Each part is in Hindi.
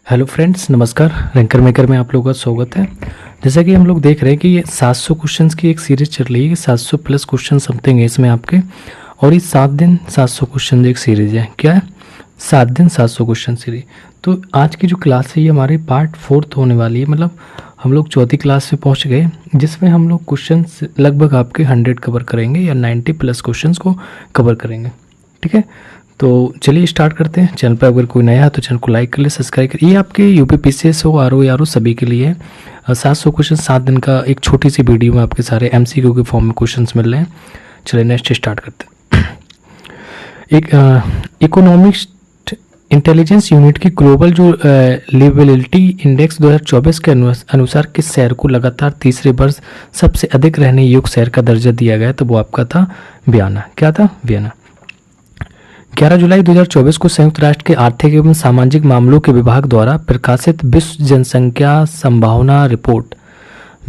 हेलो फ्रेंड्स, नमस्कार। रैंकर मेकर में आप लोगों का स्वागत है। जैसा कि हम लोग देख रहे हैं कि ये 700 क्वेश्चंस की एक सीरीज चल रही है। 700 प्लस क्वेश्चन समथिंग है इसमें आपके, और ये 7 दिन 700 क्वेश्चन एक सीरीज है। क्या है? 7 दिन 700 क्वेश्चन सीरीज। तो आज की जो क्लास है ये हमारी पार्ट 4 होने वाली है। मतलब हम लोग चौथी क्लास में पहुँच गए, जिसमें हम लोग क्वेश्चन लगभग आपके 100 कवर करेंगे या 90 प्लस क्वेश्चन को कवर करेंगे। ठीक है, तो चलिए स्टार्ट करते हैं। चैनल पर अगर कोई नया है तो चैनल को लाइक कर ले, सब्सक्राइब कर। ये आपके यूपीपीसीएस हो, आरओ यारो सभी के लिए है। 700 क्वेश्चन 7 दिन का एक छोटी सी वीडियो में आपके सारे एमसीक्यू के फॉर्म में क्वेश्चंस मिल रहे हैं। चलिए नेक्स्ट स्टार्ट करते हैं। एक इकोनॉमिक्स इंटेलिजेंस यूनिट की ग्लोबल जो लिवेबिलिटी इंडेक्स 2024 के अनुसार किस शहर को लगातार तीसरे वर्ष सबसे अधिक रहने योग्य शहर का दर्जा दिया गया? तो वो आपका था वियना। क्या था? वियना। 11 जुलाई 2024 को संयुक्त राष्ट्र के आर्थिक एवं सामाजिक मामलों के विभाग द्वारा प्रकाशित विश्व जनसंख्या संभावना रिपोर्ट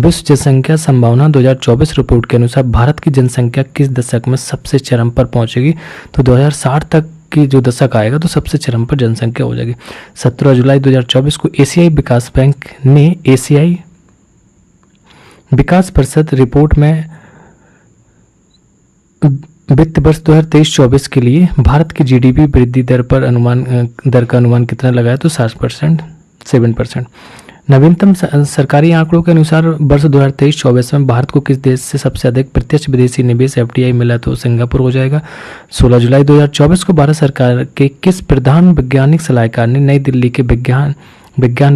2024 रिपोर्ट के अनुसार भारत की जनसंख्या किस दशक में सबसे चरम पर पहुंचेगी? तो 2060 तक की जो दशक आएगा तो सबसे चरम पर जनसंख्या हो जाएगी। 17 जुलाई 2024 को एशियाई विकास बैंक ने एशियाई विकास परिषद रिपोर्ट में वित्त वर्ष 2023-24 के लिए भारत की जीडीपी वृद्धि दर का अनुमान कितना लगाया? तो 7%। नवीनतम सरकारी आंकड़ों के अनुसार वर्ष 2023-24 में भारत को किस देश से सबसे अधिक प्रत्यक्ष विदेशी निवेश एफडीआई मिला? तो सिंगापुर हो जाएगा। 16 जुलाई 2024 को भारत सरकार के किस प्रधान वैज्ञानिक सलाहकार ने नई दिल्ली के विज्ञान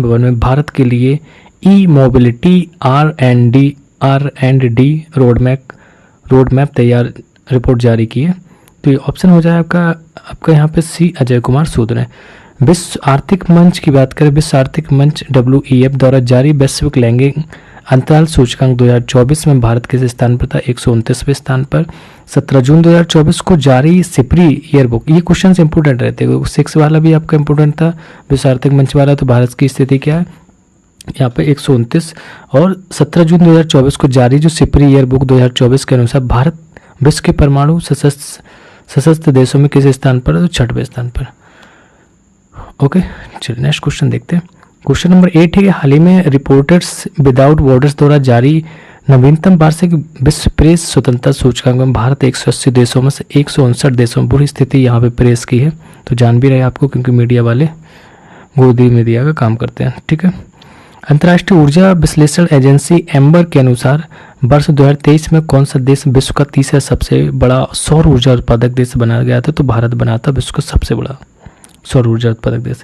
भवन में भारत के लिए ई मोबिलिटी R&D रोड मैप तैयार रिपोर्ट जारी की है? तो ये ऑप्शन हो जाए आपका यहाँ पे सी, अजय कुमार सूद ने। विश्व आर्थिक मंच की बात करें, विश्व आर्थिक मंच WEF द्वारा जारी वैश्विक लैंगिक अंतराल सूचकांक 2024 में भारत किस स्थान पर था? 129वें स्थान पर। 17 जून 2024 को जारी सिपरी ईयरबुक, ये क्वेश्चन इंपोर्टेंट रहते हैं। 6 वाला भी आपका इंपोर्टेंट था, विश्व आर्थिक मंच वाला। तो भारत की स्थिति क्या है यहाँ पे? 129। और 17 जून 2024 को जारी जो सिपरी ईयरबुक 2024 के अनुसार भारत विश्व के परमाणु सशस्त्र देशों में किस स्थान पर है? तो 6वें स्थान पर। ओके, चलिए नेक्स्ट क्वेश्चन देखते हैं। क्वेश्चन नंबर 8 है कि हाल ही में रिपोर्टर्स विदाउट बॉर्डर्स द्वारा जारी नवीनतम वार्षिक विश्व प्रेस स्वतंत्रता सूचकांक में भारत 180 देशों में से 159 देशों में बुरी स्थिति यहाँ पे प्रेस की है। तो जान भी रहे आपको, क्योंकि मीडिया वाले गोदी मीडिया का काम करते हैं। ठीक है। अंतर्राष्ट्रीय ऊर्जा विश्लेषण एजेंसी एम्बर के अनुसार वर्ष 2023 में कौन सा देश विश्व का तीसरा सबसे बड़ा सौर ऊर्जा उत्पादक देश बनाया गया था? तो भारत बना था विश्व का सबसे बड़ा सौर ऊर्जा उत्पादक देश।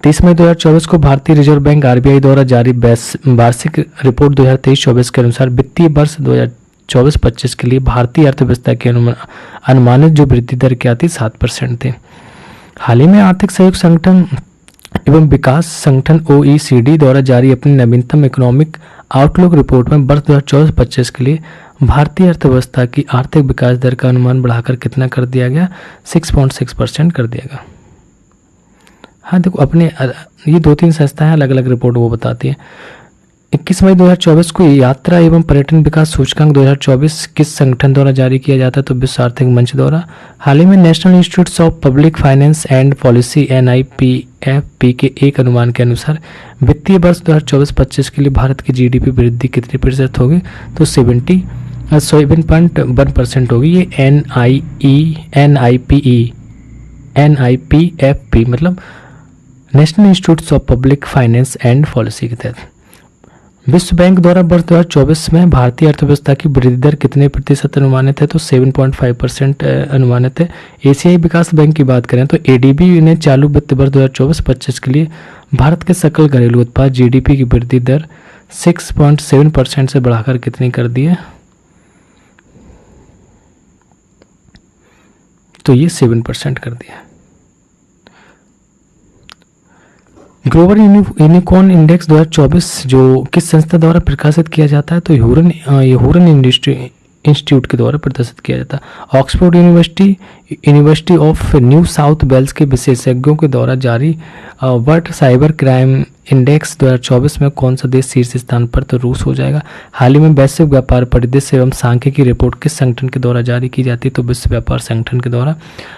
30 मई 2024 को भारतीय रिजर्व बैंक RBI द्वारा जारी वार्षिक रिपोर्ट 2023-24 के अनुसार वित्तीय वर्ष 2024-25 के लिए भारतीय अर्थव्यवस्था की अनुमानित जो वृद्धि दर क्या थी? 7% थी। हाल ही में आर्थिक सहयोग संगठन एवं विकास संगठन OECD द्वारा जारी अपनी नवीनतम इकोनॉमिक आउटलुक रिपोर्ट में वर्ष 2024-25 के लिए भारतीय अर्थव्यवस्था की आर्थिक विकास दर का अनुमान बढ़ाकर कितना कर दिया गया? 6.6% कर दिया गया। हाँ देखो, अपने ये 2-3 संस्थाएं अलग अलग रिपोर्ट वो बताती हैं। 21 मई 2024 को यात्रा एवं पर्यटन विकास सूचकांक 2024 किस संगठन द्वारा जारी किया जाता है? तो विश्व आर्थिक मंच द्वारा। हाल ही में national institute of public finance and policy NIPFP के एक अनुमान के अनुसार वित्तीय वर्ष 2024-25 के लिए भारत की जीडीपी वृद्धि कितने प्रतिशत होगी? तो 7.1% होगी। ये NIPFP मतलब national institute of public finance and policy के तहत। विश्व बैंक द्वारा वर्ष 2024 में भारतीय अर्थव्यवस्था की वृद्धि दर कितने प्रतिशत अनुमानित है? तो 7.5% अनुमानित है। एशियाई विकास बैंक की बात करें तो ADB ने चालू वित्त वर्ष 2024-25 के लिए भारत के सकल घरेलू उत्पाद GDP की वृद्धि दर 6.7% से बढ़ाकर कितनी कर दी है? तो ये 7% कर दिया। ग्लोबल यूनिकॉर्न इंडेक्स 2024 जो किस संस्था द्वारा प्रकाशित किया जाता है? तो ह्यूरन इंस्टीट्यूट के द्वारा प्रदर्शित किया जाता है। Oxford University of New South Wales के विशेषज्ञों के द्वारा जारी वर्ल्ड साइबर क्राइम इंडेक्स 2024 में कौन सा देश शीर्ष स्थान पर, तो रूस हो जाएगा। हाल ही में वैश्विक व्यापार परिदृश्य एवं सांख्यिकी रिपोर्ट किस संगठन के द्वारा जारी की जाती है, तो विश्व व्यापार संगठन के द्वारा।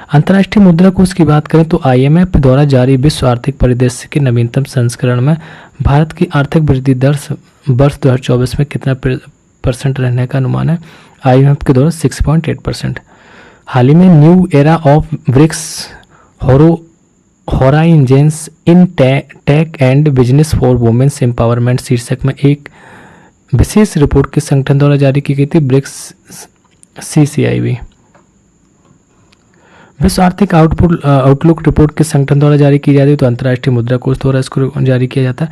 अंतर्राष्ट्रीय मुद्रा कोष की बात करें तो IMF द्वारा जारी विश्व आर्थिक परिदृश्य के नवीनतम संस्करण में भारत की आर्थिक वृद्धि दर वर्ष 2024 में कितना % रहने का अनुमान है, IMF के द्वारा 6.8%। हाल ही में new era of BRICS horizons in tech and business for women's empowerment शीर्षक में एक विशेष रिपोर्ट किस संगठन द्वारा जारी की गई थी, ब्रिक्स CCIB। विश्व आर्थिक आउटलुक रिपोर्ट किस संगठन द्वारा जारी की जाती है, तो अंतर्राष्ट्रीय मुद्रा कोष द्वारा इसको जारी किया जाता है।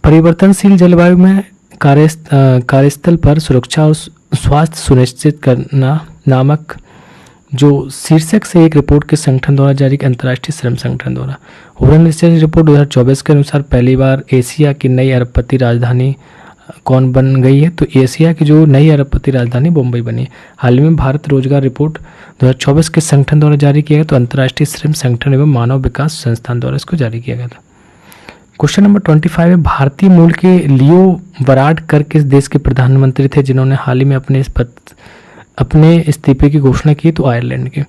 परिवर्तनशील जलवायु में कार्यस्थल पर सुरक्षा और स्वास्थ्य सुनिश्चित करना नामक जो शीर्षक से एक रिपोर्ट के संगठन द्वारा जारी की, अंतर्राष्ट्रीय श्रम संगठन द्वारा। हुरन रिसर्च रिपोर्ट 2024 के अनुसार पहली बार एशिया की नई अरबपति राजधानी कौन बन गई है, तो एशिया की जो नई अरबपति राजधानी मुंबई बनी है। हाल में भारत रोजगार रिपोर्ट 2024 के संगठन द्वारा जारी किया गया, तो अंतर्राष्ट्रीय श्रम संगठन एवं मानव विकास संस्थान द्वारा इसको जारी किया गया था। क्वेश्चन नंबर 25 है, भारतीय मूल के लियो वराडकर किस देश के प्रधानमंत्री थे जिन्होंने हाल ही में अपने इस्तीफे की घोषणा की, तो आयरलैंड के।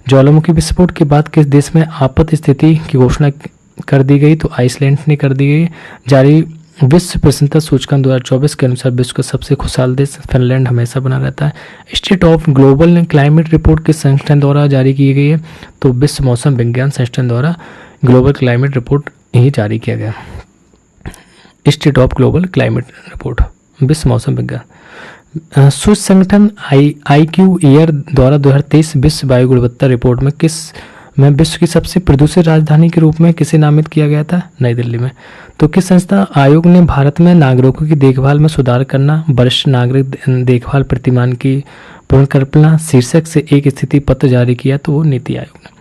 ज्वालामुखी विस्फोट के बाद किस देश में आपात स्थिति की घोषणा कर दी गई, तो आइसलैंड ने कर दी गई। जारी विश्व प्रसन्नता सूचकांक 2024 के अनुसार विश्व का सबसे खुशहाल देश फिनलैंड हमेशा बना रहता है। State of global climate report किस संगठन द्वारा जारी की गई है, तो विश्व मौसम विज्ञान संगठन द्वारा ग्लोबल क्लाइमेट रिपोर्ट ही जारी किया गया। State of global climate report विश्व मौसम विज्ञान। स्विस संगठन IQ एयर द्वारा 2023 विश्व वायु गुणवत्ता रिपोर्ट में विश्व की सबसे प्रदूषित राजधानी के रूप में किसे नामित किया गया था, नई दिल्ली में। तो किस संस्था आयोग ने भारत में नागरिकों की देखभाल में सुधार करना, वरिष्ठ नागरिक देखभाल प्रतिमान की पुनर्कल्पना शीर्षक से एक स्थिति पत्र जारी किया, तो वो नीति आयोग ने।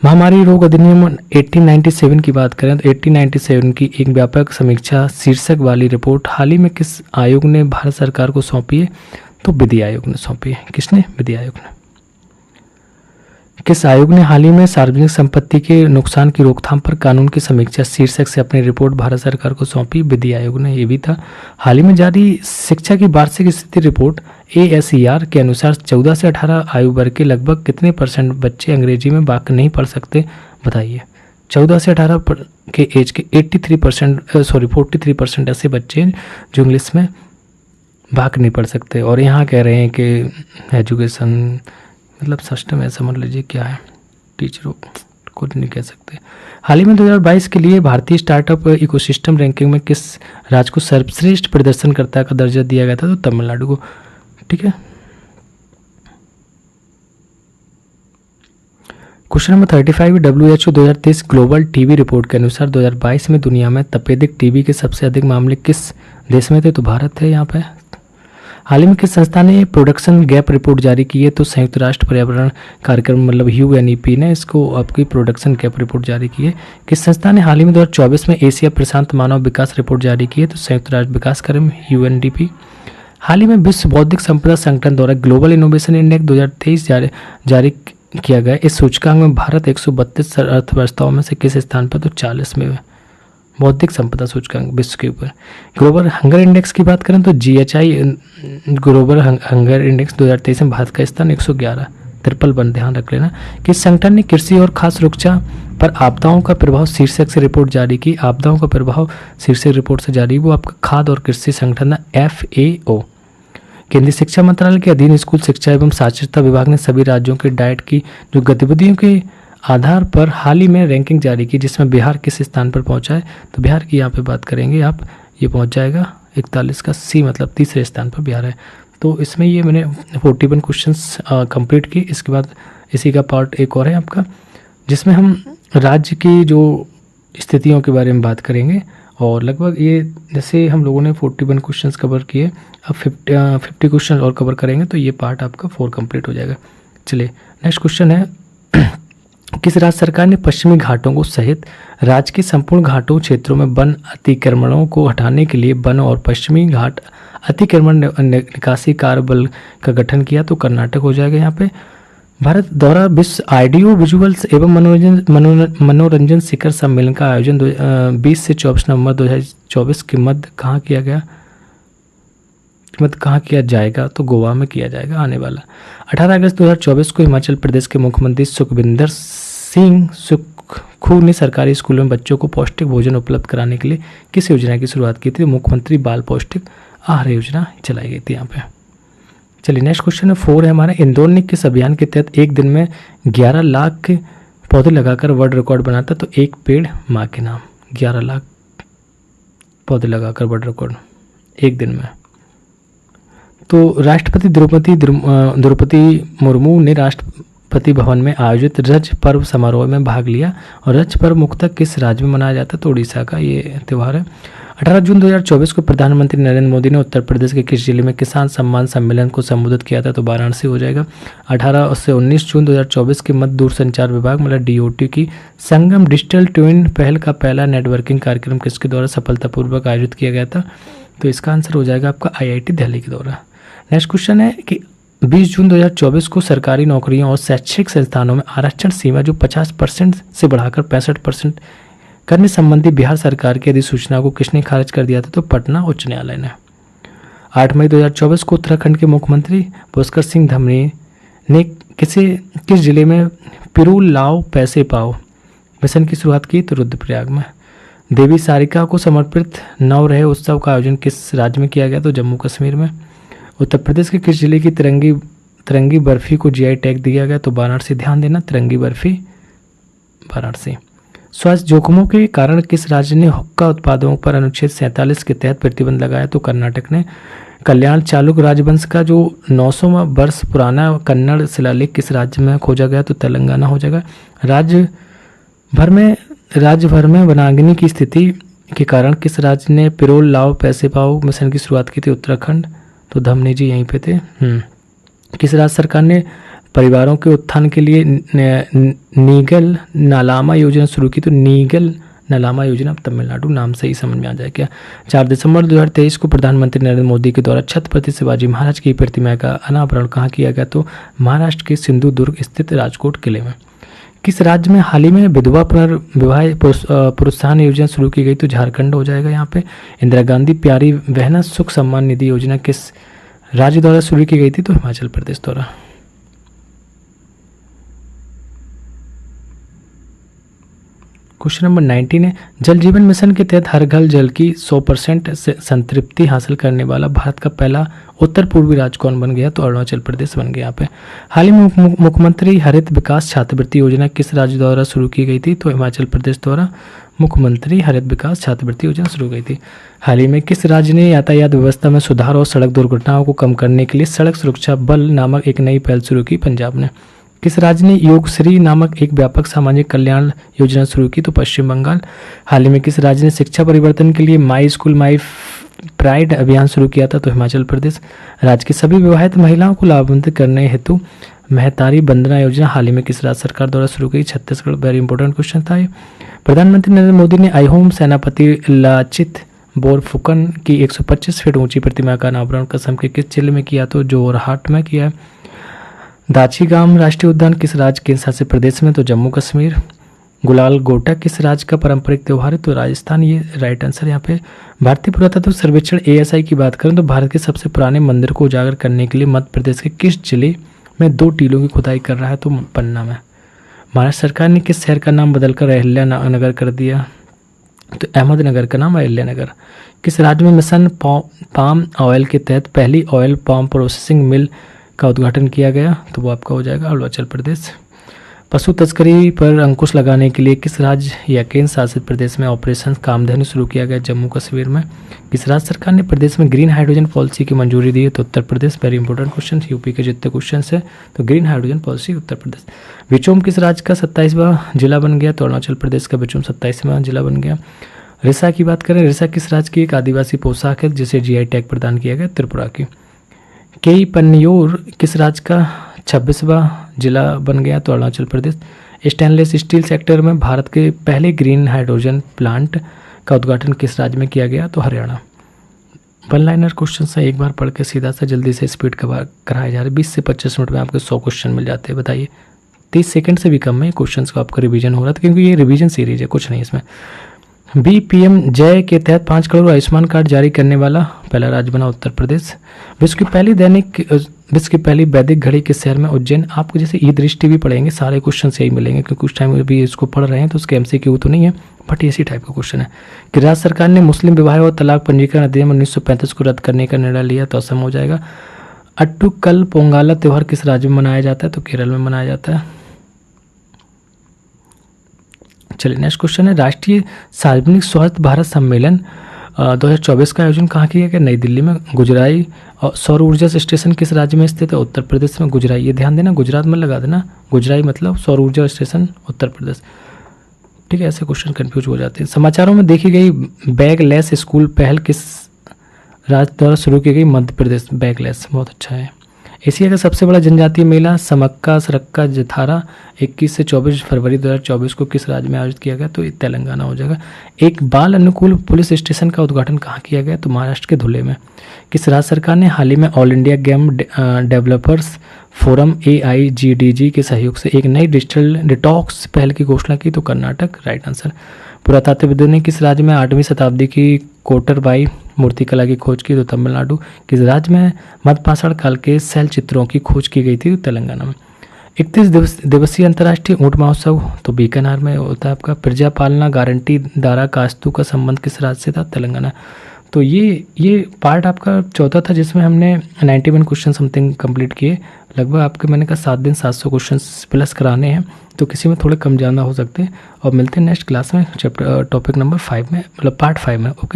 महामारी रोग अधिनियम 1897 की बात करें तो 1897 की एक व्यापक समीक्षा शीर्षक वाली रिपोर्ट हाल ही में किस आयोग ने भारत सरकार को सौंपी है, तो विधि आयोग ने सौंपी है। किसने, विधि आयोग ने। किस आयोग ने हाल ही में सार्वजनिक संपत्ति के नुकसान की रोकथाम पर कानून की समीक्षा शीर्षक से अपनी रिपोर्ट भारत सरकार को सौंपी, विधि आयोग ने। ये भी था। हाल ही में जारी शिक्षा की वार्षिक स्थिति रिपोर्ट ASER के अनुसार 14 से 18 आयु वर्ग के लगभग कितने % बच्चे अंग्रेजी में वाक्य नहीं पढ़ सकते, बताइए। 14 से 18 के एज के 43% ऐसे बच्चे जो इंग्लिश में वाक्य नहीं पढ़ सकते। और यहाँ कह रहे हैं कि एजुकेशन मतलब सिस्टम है, समझ लीजिए क्या है, टीचरों कुछ नहीं कह सकते। हाल ही में 2022 के लिए भारतीय स्टार्टअप इकोसिस्टम रैंकिंग में किस राज्य को सर्वश्रेष्ठ प्रदर्शनकर्ता का दर्जा दिया गया था, तो तमिलनाडु को। ठीक है। Question number 35, WHO 2023 global TB report के अनुसार 2022 में दुनिया में तपेदिक टीबी के सबसे अधिक मामले किस देश में थे, तो भारत है यहाँ पे। हाल ही में किस संस्था ने प्रोडक्शन गैप रिपोर्ट जारी की है, तो संयुक्त राष्ट्र पर्यावरण कार्यक्रम मतलब UNEP ने इसको आपकी प्रोडक्शन गैप रिपोर्ट जारी की है। किस संस्था ने हाल ही में 2024 में एशिया प्रशांत मानव विकास रिपोर्ट जारी की है, तो संयुक्त राष्ट्र विकास कार्यक्रम UNDP। हाल ही में विश्व बौद्धिक संपदा संगठन द्वारा ग्लोबल इनोवेशन इंडेक्स 2023 जारी किया गया। इस सूचकांक में भारत 132 अर्थव्यवस्थाओं में से किस स्थान पर, तो 40 में। बौद्धिक संपदा सूचकांक विश्व के ऊपर। ग्लोबल हंगर इंडेक्स की बात करें तो GHI ग्लोबल हंगर इंडेक्स 2023 में भारत का स्थान 111, 53 ध्यान रख लेना। किस संगठन ने कृषि और खाद्य सुरक्षा पर आपदाओं का प्रभाव शीर्षक से रिपोर्ट जारी की, आपदाओं का प्रभाव शीर्षक रिपोर्ट से जारी, वो आपका खाद्य और कृषि संगठन FAO। केंद्रीय शिक्षा मंत्रालय के अधीन स्कूल शिक्षा एवं साक्षरता विभाग ने सभी राज्यों के डाइट की जो गतिविधियों के आधार पर हाल ही में रैंकिंग जारी की, जिसमें बिहार किस स्थान पर पहुंचा है, तो बिहार की यहाँ पे बात करेंगे आप, ये पहुंच जाएगा 41 का C, मतलब तीसरे स्थान पर बिहार है। तो इसमें ये मैंने 41 क्वेश्चंस कंप्लीट किए। इसके बाद इसी का पार्ट एक और है आपका, जिसमें हम राज्य की जो स्थितियों के बारे में बात करेंगे। और लगभग ये जैसे हम लोगों ने 41 क्वेश्चंस कवर किए, अब 50 क्वेश्चन और कवर करेंगे, तो ये पार्ट आपका 4 कंप्लीट हो जाएगा। चलिए नेक्स्ट क्वेश्चन है किस राज्य सरकार ने पश्चिमी घाटों को सहित राज्य के संपूर्ण घाटों क्षेत्रों में वन अतिक्रमणों को हटाने के लिए वन और पश्चिमी घाट अतिक्रमण निकासी कार्यबल का गठन किया? तो कर्नाटक हो जाएगा यहाँ पे। भारत द्वारा विश्व ऑडियो विजुअल्स एवं मनोरंजन शिखर सम्मेलन का आयोजन 20 से 24 नवंबर 2024 के मध्य कहाँ किया गया? कहाँ किया जाएगा? तो गोवा में किया जाएगा आने वाला। 18 अगस्त 2024 को हिमाचल प्रदेश के मुख्यमंत्री सुखविंदर सिंह सुक्खू ने सरकारी स्कूलों में बच्चों को पौष्टिक भोजन उपलब्ध कराने के लिए किस योजना की शुरुआत की थी? मुख्यमंत्री बाल पौष्टिक आहार योजना चलाई गई थी यहाँ पे। चलिए नेक्स्ट क्वेश्चन है 4 है हमारा। इंदौर ने किस अभियान के तहत एक दिन में 11 लाख के पौधे लगाकर वर्ल्ड रिकॉर्ड बनाता? तो एक पेड़ माँ के नाम, 11 लाख पौधे लगाकर वर्ल्ड रिकॉर्ड एक दिन में। तो राष्ट्रपति द्रौपदी मुर्मू ने राष्ट्रपति भवन में आयोजित रज पर्व समारोह में भाग लिया। और रज पर्व मुख्यतः किस राज्य में मनाया जाता है? तो उड़ीसा का ये त्यौहार है। 18 जून 2024 को प्रधानमंत्री नरेंद्र मोदी ने उत्तर प्रदेश के किस जिले में किसान सम्मान सम्मेलन को संबोधित किया था? तो वाराणसी हो जाएगा। 18 से 19 जून 2024 के मध्य दूरसंचार विभाग मतलब DOT की संगम डिजिटल ट्विन पहल का पहला नेटवर्किंग कार्यक्रम किसके द्वारा सफलतापूर्वक आयोजित किया गया था? तो इसका आंसर हो जाएगा आपका IIT दिल्ली के द्वारा। नेक्स्ट क्वेश्चन है कि 20 जून 2024 को सरकारी नौकरियों और शैक्षिक संस्थानों में आरक्षण सीमा जो 50% से बढ़ाकर 65% करने संबंधी बिहार सरकार की अधिसूचना को किसने खारिज कर दिया था? तो पटना उच्च न्यायालय ने। 8 मई 2024 को उत्तराखंड के मुख्यमंत्री पुष्कर सिंह धामी ने किस जिले में पिरूल लाओ पैसे पाओ मिशन की शुरुआत की? तो रुद्रप्रयाग में। देवी सारिका को समर्पित नव रहे उत्सव का आयोजन किस राज्य में किया गया? तो जम्मू कश्मीर में। उत्तर प्रदेश के किस जिले की तिरंगी बर्फी को GI टैग दिया गया? तो वाराणसी। ध्यान देना, तिरंगी बर्फी वाराणसी। स्वास्थ्य जोखिमों के कारण किस राज्य ने हुक्का उत्पादों पर अनुच्छेद 47 के तहत प्रतिबंध लगाया? तो कर्नाटक ने। कल्याण चालुक्य राजवंश का जो 900वां वर्ष पुराना कन्नड़ शिलालेख किस राज्य में खोजा गया? तो तेलंगाना हो जाएगा। राज्य भर में वनाग्नि की स्थिति के कारण किस राज्य ने पिरोल लाओ पैसे पाओ मिशन की शुरुआत की थी? उत्तराखंड। तो धमनी जी यहीं पे थे। किस राज्य सरकार ने परिवारों के उत्थान के लिए नीगल नालामा योजना शुरू की? तो नीगल नालामा योजना तमिलनाडु नाम से ही समझ में आ जाए क्या। 4 दिसंबर 2023 को प्रधानमंत्री नरेंद्र मोदी के द्वारा छत्रपति शिवाजी महाराज की प्रतिमा का अनावरण कहाँ किया गया? तो महाराष्ट्र के सिंधुदुर्ग स्थित राजकोट किले में। किस राज्य में हाल ही में विधवा पुनर्विवाह प्रोत्साहन योजना शुरू की गई? तो झारखंड हो जाएगा यहाँ पे। इंदिरा गांधी प्यारी बहना सुख सम्मान निधि योजना किस राज्य द्वारा शुरू की गई थी? तो हिमाचल प्रदेश द्वारा। क्वेश्चन नंबर 19 है। जल जीवन मिशन के तहत हर घर जल की 100% से संतृप्ति हासिल करने वाला भारत का पहला उत्तर पूर्वी राज्य कौन बन गया? तो अरुणाचल प्रदेश बन गया यहाँ पे। हाल ही में मुख्यमंत्री हरित विकास छात्रवृत्ति योजना किस राज्य द्वारा शुरू की गई थी? तो हिमाचल प्रदेश द्वारा मुख्यमंत्री हरित विकास छात्रवृत्ति योजना शुरू गई थी। हाल ही में किस राज्य ने यातायात व्यवस्था में सुधार और सड़क दुर्घटनाओं को कम करने के लिए सड़क सुरक्षा बल नामक एक नई पहल शुरू की? पंजाब ने। किस राज्य ने योगश्री नामक एक व्यापक सामाजिक कल्याण योजना शुरू की? तो पश्चिम बंगाल। हाल ही में किस राज्य ने शिक्षा परिवर्तन के लिए माई स्कूल माई प्राइड अभियान शुरू किया था? तो हिमाचल प्रदेश। राज्य की सभी विवाहित महिलाओं को लाभान्वित करने हेतु महतारी वंदना योजना हाल ही में किस राज्य सरकार द्वारा शुरू की? छत्तीसगढ़। वेरी इंपॉर्टेंट क्वेश्चन था ये। प्रधानमंत्री नरेंद्र मोदी ने अहोम सेनापति लाचित बोरफुकन की 125 फीट ऊंची प्रतिमा का अनावरण असम के किस जिले में किया? तो जोरहाट में किया। दाचीगाम राष्ट्रीय उद्यान किस राज्य केंद्र शासित प्रदेश में? तो जम्मू कश्मीर। गुलाल गोटा किस राज्य का पारंपरिक त्यौहार है? तो राजस्थान। ये राइट आंसर यहाँ पे। भारतीय पुरातत्व सर्वेक्षण ASI की बात करें तो भारत के सबसे पुराने मंदिर को उजागर करने के लिए मध्य प्रदेश के किस जिले में 2 टीलों की खुदाई कर रहा है? तो पन्ना में। महाराष्ट्र सरकार ने किस शहर का नाम बदलकर अहिल्यानगर कर दिया? तो अहमदनगर का नाम अहिल्यानगर। किस राज्य में मिशन पाम ऑयल के तहत पहली ऑयल पाम प्रोसेसिंग मिल का उद्घाटन किया गया? तो वो आपका हो जाएगा अरुणाचल प्रदेश। पशु तस्करी पर अंकुश लगाने के लिए किस राज्य या केंद्र शासित प्रदेश में ऑपरेशन कामधेनु शुरू किया गया? जम्मू कश्मीर में। किस राज्य सरकार ने प्रदेश में ग्रीन हाइड्रोजन पॉलिसी की मंजूरी दी है? तो Uttar Pradesh. Very important question, UP के जितने क्वेश्चन है तो green hydrogen policy Uttar Pradesh. विचोम किस राज्य का 27वां जिला बन गया? तो अरुणाचल प्रदेश का विचोम 27वां जिला बन गया। रिसा की बात करें, रिसा किस राज्य की एक आदिवासी पोशाक है जिसे GI टैग प्रदान किया गया? त्रिपुरा की। केई पन्नियोर किस राज्य का 26वां जिला बन गया? तो Arunachal Pradesh. Stainless steel sector में भारत के पहले ग्रीन हाइड्रोजन प्लांट का उद्घाटन किस राज्य में किया गया? तो हरियाणा। वन लाइनर क्वेश्चन से एक बार पढ़ के सीधा सा जल्दी से स्पीड कराया जा रहा है। 20 से 25 मिनट में आपके 100 क्वेश्चन मिल जाते हैं। बताइए, 30 सेकंड से भी कम में क्वेश्चंस का आपका रिवीजन हो रहा था, क्योंकि ये रिवीजन सीरीज है, कुछ नहीं इसमें। BPM जय के तहत 5 करोड़ आयुष्मान कार्ड जारी करने वाला पहला राज्य बना उत्तर प्रदेश। विश्व की पहली वैदिक घड़ी किस शहर में? उज्जैन। आपको जैसे ई दृष्टि भी पढ़ेंगे, सारे क्वेश्चन यही मिलेंगे, क्योंकि उस टाइम भी इसको पढ़ रहे हैं तो उसके MCQ तो नहीं है, बट इसी टाइप का क्वेश्चन है कि राज्य सरकार ने मुस्लिम विवाह और तलाक पंजीकरण अधिनियम 1935 को रद्द करने का निर्णय लिया, तो असम हो जाएगा। अट्टुकल पोंगाला त्यौहार किस राज्य में मनाया जाता है? तो केरल में मनाया जाता है। चलिए नेक्स्ट क्वेश्चन है, राष्ट्रीय सार्वजनिक स्वास्थ्य भारत सम्मेलन 2024 का आयोजन कहाँ किया गया? नई दिल्ली में। गुजराई सौर ऊर्जा स्टेशन किस राज्य में स्थित है? उत्तर प्रदेश में। गुजराई, ये ध्यान देना, गुजरात में लगा देना, गुजराई मतलब सौर ऊर्जा स्टेशन उत्तर प्रदेश। ठीक है, ऐसे क्वेश्चन कंफ्यूज हो जाते हैं। समाचारों में देखी गई बैगलेस स्कूल पहल किस राज्य द्वारा शुरू की गई? मध्य प्रदेश। बैगलेस बहुत अच्छा है। एशिया का सबसे बड़ा जनजातीय मेला समक्का सरक्का जथारा 21 से 24 फरवरी 2024 को किस राज्य में आयोजित किया गया? तो ये तेलंगाना हो जाएगा। एक बाल अनुकूल पुलिस स्टेशन का उद्घाटन कहाँ किया गया? तो महाराष्ट्र के धुले में। किस राज्य सरकार ने हाल ही में all India game developers forum AIGDG के सहयोग से एक नई डिजिटल डिटॉक्स पहल की घोषणा की? तो कर्नाटक राइट आंसर। पुरातत्वविदों ने किस राज्य में 8वीं शताब्दी की कोटरबाई मूर्तिकला की खोज की? तो तमिलनाडु। किस राज्य में मध्यपाषाण काल के शैल चित्रों की खोज की गई थी? तो तेलंगाना में। 31 दिवसीय अंतर्राष्ट्रीय ऊंट महोत्सव तो बीकानेर में होता है आपका। प्रजा पालना गारंटी दारा कास्तु का संबंध किस राज्य से था? तेलंगाना। तो ये पार्ट आपका 14 था, जिसमें हमने 91 क्वेश्चन समथिंग कंप्लीट किए। लगभग आपके मैंने कहा 7 दिन 700 क्वेश्चन प्लस कराने हैं, तो किसी में थोड़े कम ज़्यादा हो सकते हैं। और मिलते हैं नेक्स्ट क्लास में चैप्टर टॉपिक नंबर 5 में, मतलब पार्ट 5 में। ओके।